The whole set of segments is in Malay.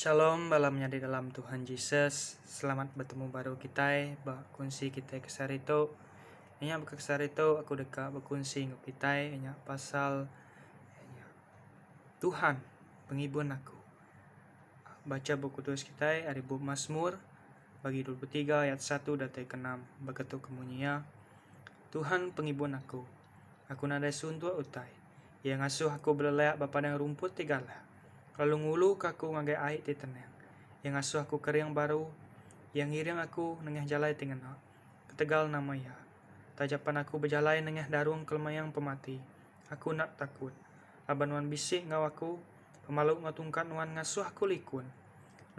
Shalom, balamnya di dalam Tuhan Yesus. Selamat bertemu baru kita, berkongsi kita kesarito. Nya berkesarito aku dekat berkongsi dengan kita nya pasal Tuhan penghibur aku. Baca buku tulis kita dari buku Mazmur bagi 23 ayat 1 dan 6 begitu kemunya. Tuhan penghibur aku. Aku nada suntuk utai. Yang ngasuh aku belelayak bapadang rumput tigala. Kalau ngulu kaku ngagai air di tenang. Yang asuh aku kering baru, yang ngiring aku nengah jalai tinggal ketegal nama ya. Tajapan aku berjalai nengah darung kelmayang pemati. Aku nak takut. Aban wan bisik ngau aku, pemaluk ngatungkat nuan ngasuh aku likun.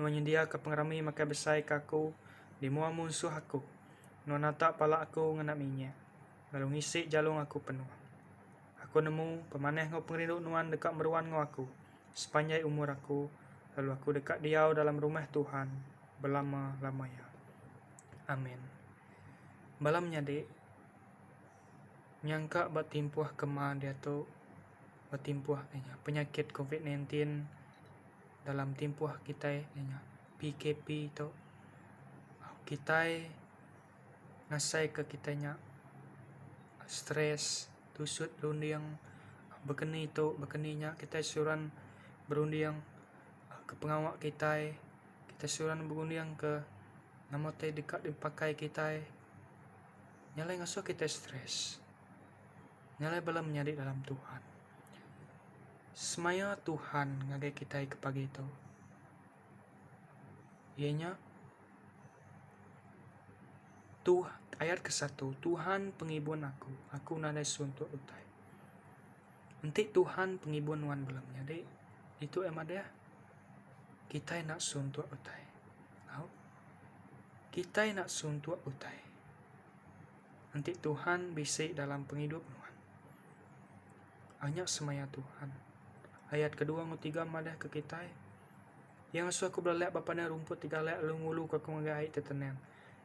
Nuan nyendia ke pengerami maka besai kaku, di mua musuh aku. Nuan nata pala aku ngenak minyak. Lalu ngisi jalung aku penuh. Aku nemu pemaneh ngau pengerinduk nuan dekat meruan ngau aku. Sepanjang umur aku, lalu aku dekat diau dalam rumah Tuhan berlama-lamanya. Amin. Balamnya dek, nyangka batimpuah kema dia tu batimpuah penyakit COVID-19 dalam timpuah kita PKP tu kita ngasai ke kitanya stres tusut rundiang bekeninya kita suran berundiang ke pengawak kita suran berundiang ke nama teh dekat dipakai kita nyalai ngasuh kita stres nyalai balam menjadi dalam Tuhan semaya Tuhan ngagai kita ke pagi itu ianya ayat ke-1 Tuhan penghibur aku nada suntuk utai nanti Tuhan penghibur nuan belum jadi itu emang dia kita nak suntuk utai kita nak suntuk utai nanti Tuhan bisik dalam penghidup nuan hanya semaya Tuhan ayat kedua ngutiga madah ke kita yang asuh aku belak bapadang rumput tiga lek ngulu ke aku ngagai tetenang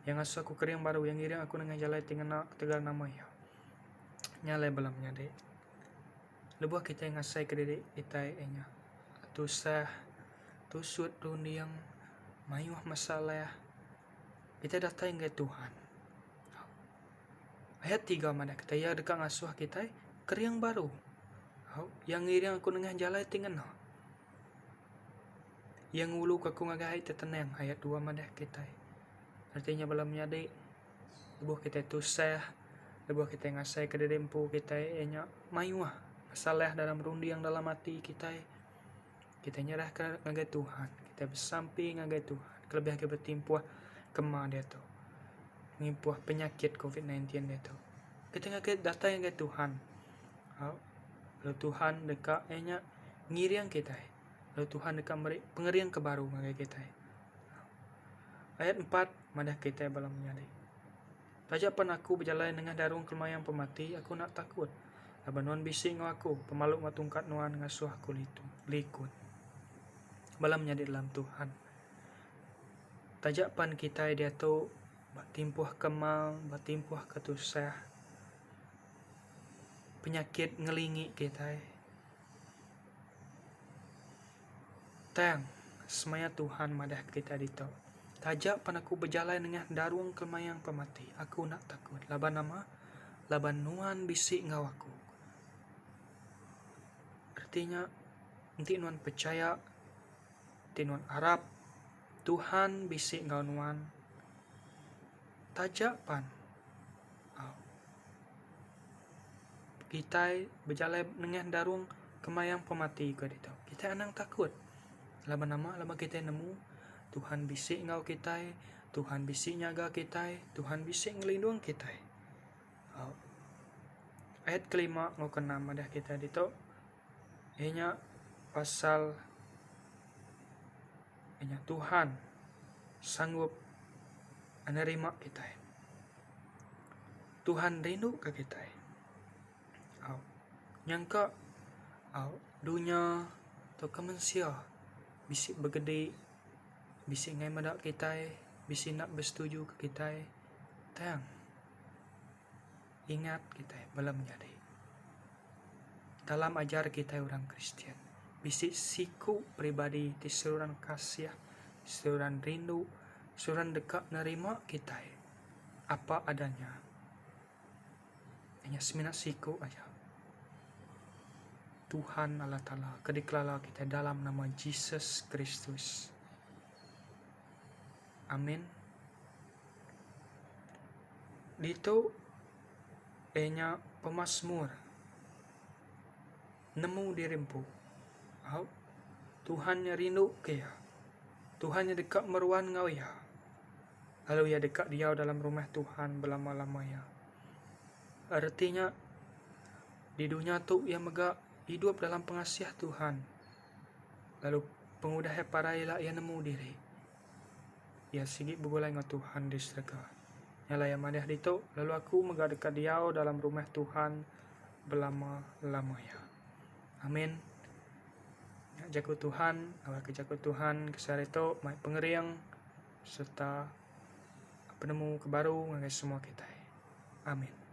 yang asuh aku kering baru yang ngiring aku dengan jalai tinggal tegal nama ya nyalai belam nyade lebuh kita ngasai ke diri kita enya tusah tusut rundiang mayuh masalah kita datang ke Tuhan ayat 3 mana kita ya dekat ngasuh kita kering baru yang ngiring aku dengan jalai tinggal yang ngulu ke aku ngagai tetenang ayat 2 mana kita artinya belam nyade lebuh kita tusah lebuh kita ngasai ke dempu kita enya mayuah masalah dalam rundiang dalam hati kita nyerah ke ngagai Tuhan kita bersamping ngagai Tuhan kelebih ke bertimpuah kema dia tu ngimpuah penyakit COVID-19 dia tu kita ngagai datang ngagai Tuhan lalu Tuhan dekat enya ngiriang kita lalu Tuhan dekat pengeriang kebaru ngagai kita ayat 4 madah kita balam nyade tajapan aku berjalan dengan darung kelmayang pemati aku nak takut abanuan bising aku pemaluk matungkat nuan ngasuh aku likut balam nyade dalam Tuhan tajapan kita dia tu batimpuah kemal batimpuah ketusah penyakit ngelingi kita tang semaya Tuhan madah kita dito tajak panaku berjalan dengan darung kelmayang pemati aku nak takut laban nama laban nuan bisik ngau aku artinya nanti nuan percaya nanti nuan harap Tuhan bisik ngau nuan tajapan kita berjalan dengan darung kelmayang pemati ke dito kita anang takut laban nama laban kita nemu Tuhan bisik ngau kita Tuhan bisik nyaga kita Tuhan bisik ngelindung kita ayat kelima ngau keenam ada kita dito ianya pasal ianya Tuhan sanggup menerima kita Tuhan rindu ke kita nyangka dunia atau kemensia bisik bergede bisik ngai madak kita bisik nak bersetuju ke kita tang ingat kita belum jadi dalam ajar kita orang Kristen bisi siku pribadi ti seluruhan kasih, seluruhan rindu, seluruhan dekat nerima kita apa adanya. Hanya semina siku aja. Tuhan Allah Ta'ala kediklala kita dalam nama Yesus Kristus. Amin. Dito enya pemasmur nemu dirimpu. Tuhan rindu kaya. Tuhan dekat meruan ngau ya. Lalu ya dekat dia dalam rumah Tuhan berlama-lamanya. Artinya di dunia tu ia mega hidup dalam pengasiah Tuhan. Lalu pengudahnya parailah ia nemu diri. Ya sigi begulai ngau Tuhan di surga. Nyala yang madah dito, lalu aku mega dekat dia dalam rumah Tuhan berlama-lamanya. Amin. Jago Tuhan, awal kejago Tuhan kesarito, mai pengeriang serta penemu kebaru ngai semua kita. Amin.